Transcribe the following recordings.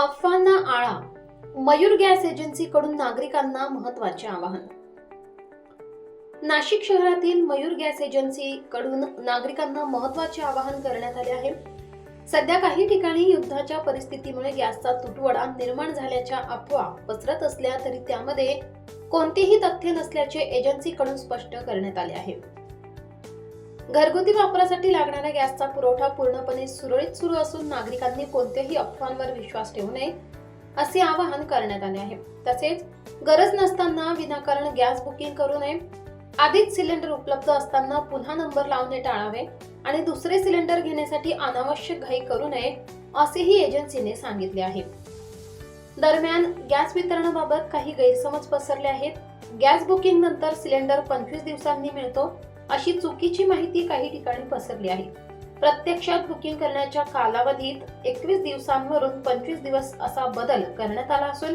अफवांना आळा. मयूर गॅस एजन्सीकडून नागरिकांना महत्त्वाचे आवाहन. नाशिक शहरातील मयूर गॅस एजन्सीकडून नागरिकांना महत्त्वाचे आवाहन करण्यात आले आहे. सध्या काही ठिकाणी युद्धाच्या परिस्थितीमुळे गॅसचा तुटवडा निर्माण झाल्याच्या अफवा पसरत असल्या तरी त्यामध्ये कोणतेही तथ्य नसल्याचे एजन्सीकडून स्पष्ट करण्यात आले आहे. घरगुती वापरासाठी लागणाऱ्या गॅसचा पुरवठा पूर्णपणे सुरळीत सुरू असून नागरिकांनी कोणत्याही अफवांवर विश्वास ठेवू नये असे आवाहन करण्यात आले आहे. तसेच गरज नसताना विनाकारण गॅस बुकिंग करू नये. आधीच सिलेंडर उपलब्ध असताना पुन्हा नंबर लावणे टाळावे आणि दुसरे सिलेंडर घेण्यासाठी अनावश्यक घाई करू नये असेही एजन्सीने सांगितले आहे. दरम्यान गॅस वितरणाबाबत काही गैरसमज पसरले आहेत. गॅस बुकिंग नंतर सिलेंडर 25 दिवसांनी मिळतो अशी चुकीची माहिती काही ठिकाणी पसरली आहे. प्रत्यक्षात बुकिंग करण्याच्या कालावधीत 21 दिवसांवरून 25 दिवस असा बदल करण्यात आला असून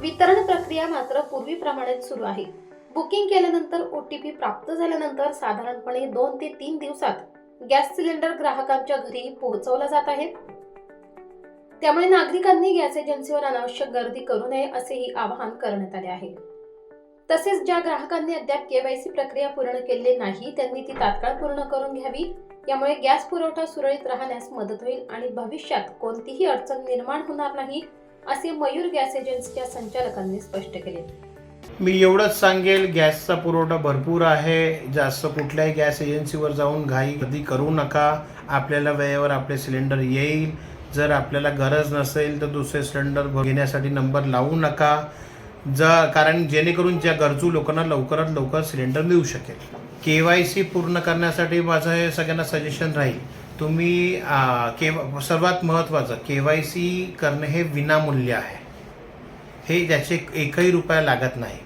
वितरण प्रक्रिया मात्र पूर्वीप्रमाणेच सुरू आहे. बुकिंग केल्यानंतर OTP प्राप्त झाल्यानंतर साधारणपणे 2 ते 3 दिवसात गॅस सिलेंडर ग्राहकांच्या घरी पोहोचवला जात आहे. त्यामुळे नागरिकांनी गॅस एजन्सीवर अनावश्यक गर्दी करू नये असेही आवाहन करण्यात आले आहे. तसेच ज्या ग्राहकांनी अद्याप KYC प्रक्रिया पूर्ण केलेली नाही त्यांनी ती तात्काळ पूर्ण करून घ्यावी. यामुळे गॅस पुरवठा सुरळीत राहण्यास मदत होईल आणि भविष्यात कोणतीही अडचण निर्माण होणार नाही असे मयूर गॅस एजन्सीच्या संचालकांनी स्पष्ट केले. मी एवढंच सांगेल, गॅसचा पुरवठा भरपूर आहे. जास्त कुठल्याही गॅस एजन्सीवर जाऊन घाई कधी करू नका. आपल्याला वेळेवर आपले सिलेंडर येईल. जर आपल्याला गरज नसेल तर दुसरे सिलेंडर घेण्यासाठी नंबर लावू नका. कारण जेणेकरून ज्या गरजू लोकांना लवकरात लवकर सिलेंडर मिळू शकेल. KYC पूर्ण करण्यासाठी माझं हे सगळ्यांना सजेशन राहील, तुम्ही सर्वात महत्त्वाचं KYC करणे हे विनामूल्य आहे. हे त्याचे एकही रुपया लागत नाही.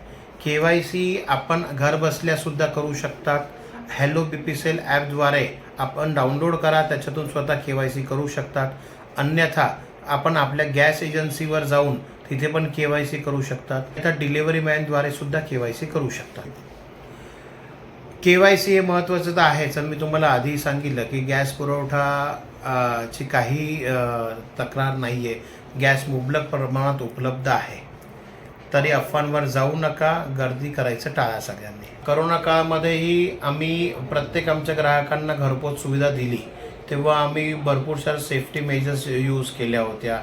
KYC आपण घर बसल्यासुद्धा करू शकतात. हॅलो BPCL ॲपद्वारे आपण डाउनलोड करा, त्याच्यातून स्वतः KYC करू शकतात. अन्यथा आपण आपल्या गॅस एजन्सीवर जाऊन तिथे पण KYC करू शकतात. आता डिलिव्हरी मॅनद्वारे सुद्धा KYC करू शकतात. KYC हे महत्त्वाचं तर आहेच. आणि मी तुम्हाला आधी सांगितलं की गॅस पुरवठा ची काही तक्रार नाही आहे. गॅस मुबलक प्रमाणात उपलब्ध आहे. तरी अफवांवर जाऊ नका, गर्दी करायचं टाळा सगळ्यांनी. करोना काळामध्येही आम्ही प्रत्येक आमच्या ग्राहकांना घरपोच सुविधा दिली. तेव्हा आम्ही भरपूर साऱ्या सेफ्टी मेजर्स यूज केल्या होत्या.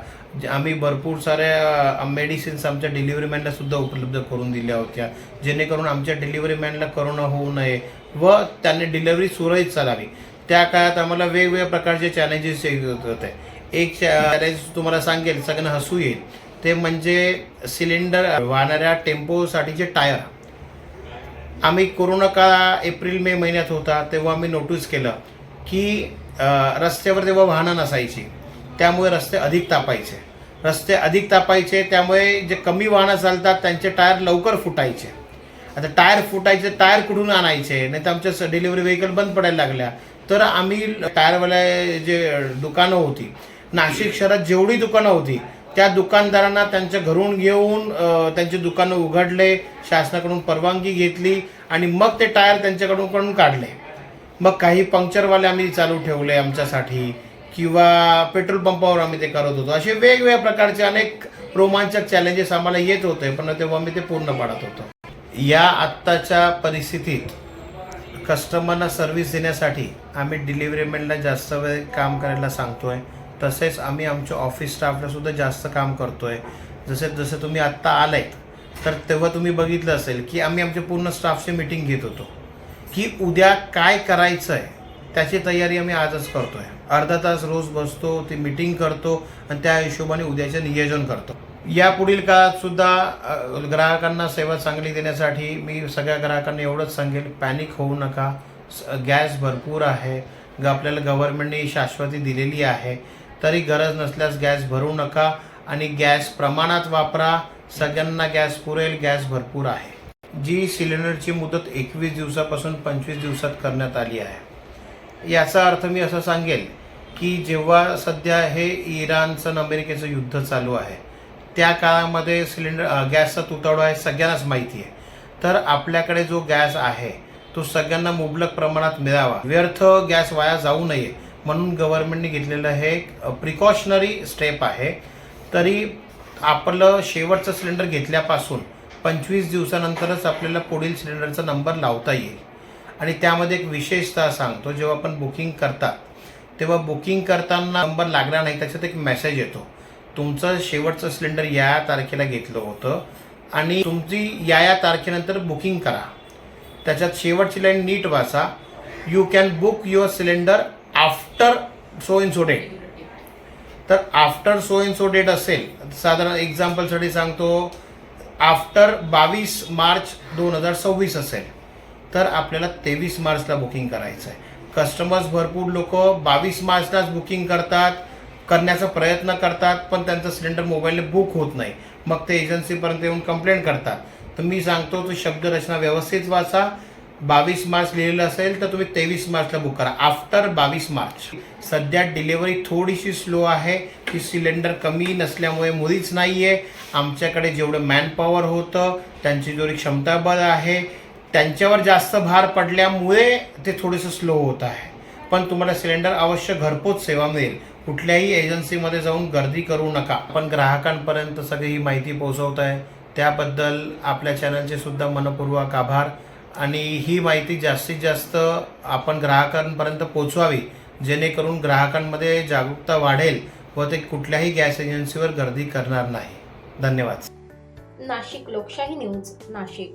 आम्ही भरपूर साऱ्या मेडिसिन्स आमच्या डिलिव्हरी मॅनला सुद्धा उपलब्ध करून दिल्या होत्या, जेणेकरून आमच्या डिलिव्हरी मॅनला करोना होऊ नये व त्यांनी डिलिव्हरी सुरळीत चालावी. त्या काळात आम्हाला वेगवेगळ्या प्रकारचे चॅलेंजेस येत होते. एक चॅलेंज तुम्हाला सांगेल, सगळ्यांना हसू येईल, ते म्हणजे सिलेंडर वाहणाऱ्या टेम्पोसाठीचे टायर. आम्ही कोरोना काळ एप्रिल-मे महिन्यात होता तेव्हा आम्ही नोटीस केलं की रस्त्यावर तेव्हा वाहनं नसायची, त्यामुळे रस्ते अधिक तापायचे. त्यामुळे जे कमी वाहनं चालतात त्यांचे टायर लवकर फुटायचे. आता टायर कुठून आणायचे? नाही तर आमच्या डिलिव्हरी व्हेकल बंद पडायला लागल्या. तर आम्ही टायरवाल्या जे दुकानं होती, नाशिक शहरात जेवढी दुकानं होती त्या दुकानदारांना त्यांच्या घरून घेऊन त्यांचे दुकानं उघडले, शासनाकडून परवानगी घेतली आणि मग ते टायर त्यांच्याकडून काढले. मग काही पंक्चरवाले आम्ही चालू ठेवले आमच्यासाठी, किंवा पेट्रोल पंपावर आम्ही ते करत होतो. असे वेगवेगळ्या प्रकारचे अनेक रोमांचक चॅलेंजेस आम्हाला येत होते, पण तेव्हा आम्ही ते पूर्ण पाडत होतो. या आत्ताच्या परिस्थितीत कस्टमरना सर्व्हिस देण्यासाठी आम्ही डिलिव्हरी मॅनला जास्त वेळ काम करायला सांगतोय. तसेच आम्ही आमच्या ऑफिस स्टाफला सुद्धा जास्त काम करतोय. जसे तुम्ही आत्ता आलात तर तेव्हा तुम्ही बघितलं असेल की आम्ही आमच्या पूर्ण स्टाफची मीटिंग घेत होतो की उद्या काय करायचं आहे त्याची तयारी आम्ही आजच करतोय. अर्धा तास रोज बसतो, ती मीटिंग करतो आणि त्या हिशोबाने उद्याचे नियोजन करतो. यापुढील काळात सुद्धा ग्राहकांना सेवा चांगली देण्यासाठी मी सगळ्या ग्राहकांना एवढंच सांगेल, पॅनिक होऊ नका. गॅस भरपूर आहे. आपल्याला गव्हर्नमेंटने शाश्वती दिलेली आहे. तरी गरज नसल्यास गॅस भरू नका आणि गॅस प्रमाणात वापरा. सगळ्यांना गॅस पुरेल. गॅस भरपूर आहे. जी सिलेंडरची मुदत 21 दिवसापासून 25 दिवसात करण्यात आली आहे. याचा अर्थ मी असं सांगेल की जेव्हा सध्या हे इराणचं अमेरिकेचं युद्ध चालू आहे, त्या काळामध्ये गॅसचा तुटवडा आहे सगळ्यांनाच माहिती आहे. तर आपल्याकडे जो गॅस आहे तो सगळ्यांना मुबलक प्रमाणात मिळावा. व्यर्थ गॅस वाया जाऊ नये म्हणून गव्हर्नमेंटने घेतलेलं हे एक प्रिकॉशनरी स्टेप आहे. तरी आपलं शेवटचं सिलेंडर घेतल्यापासून 25 दिवसानंतरच आपल्याला पुढील सिलेंडरचा नंबर लावता येईल. आणि त्यामध्ये एक विशेषतः सांगतो, जेव्हा आपण बुकिंग करतात तेव्हा बुकिंग करताना नंबर लागला नाही त्याच्यात एक मेसेज येतो, तुमचं शेवटचं सिलेंडर या तारखेला घेतलं होतं आणि तुमची या तारखेनंतर बुकिंग करा. त्याच्यात शेवटची लाईन नीट वाचा, you can book your cylinder after so and so date. तर after so and so date असेल, साधारण एक्झाम्पलसाठी सांगतो, आफ्टर 22 मार्च 2026 असेल तर आपल्याला 23 मार्चला बुकिंग करायचं आहे. कस्टमर्स भरपूर लोक 22 मार्चलाच बुकिंग करण्याचा प्रयत्न करतात, पण त्यांचं सिलेंडर मोबाईलने बुक होत नाही. मग ते एजन्सीपर्यंत येऊन कंप्लेंट करतात. तर मी सांगतो, तो शब्दरचना व्यवस्थित वाचा. 22 मार्च लिहिलेलं असेल तर तुम्ही 23 मार्चला बुक करा, आफ्टर 22 मार्च. सध्या डिलिव्हरी थोडीशी स्लो आहे, की सिलेंडर कमी नसल्यामुळे मुळीच नाही आहे. आमच्याकडे जेवढं मॅनपॉवर होतं, त्यांची जेवढी क्षमताबळ आहे, त्यांच्यावर जास्त भार पडल्यामुळे ते थोडंसं स्लो होत आहे. पण तुम्हाला सिलेंडर अवश्य घरपोच सेवा मिळेल. कुठल्याही एजन्सीमध्ये जाऊन गर्दी करू नका. आपण ग्राहकांपर्यंत सगळी ही माहिती पोहोचवत आहे, त्याबद्दल आपल्या चॅनलचे सुद्धा मनपूर्वक आभार. आणि ही माहिती जास्तीत जास्त आपण ग्राहकांपर्यंत पोहोचवावी, जेणेकरून ग्राहकांमध्ये जागरूकता वाढेल व ते कुठल्याही गॅस एजन्सीवर गर्दी करणार नाही. धन्यवाद. नाशिक लोकशाही न्यूज, नाशिक.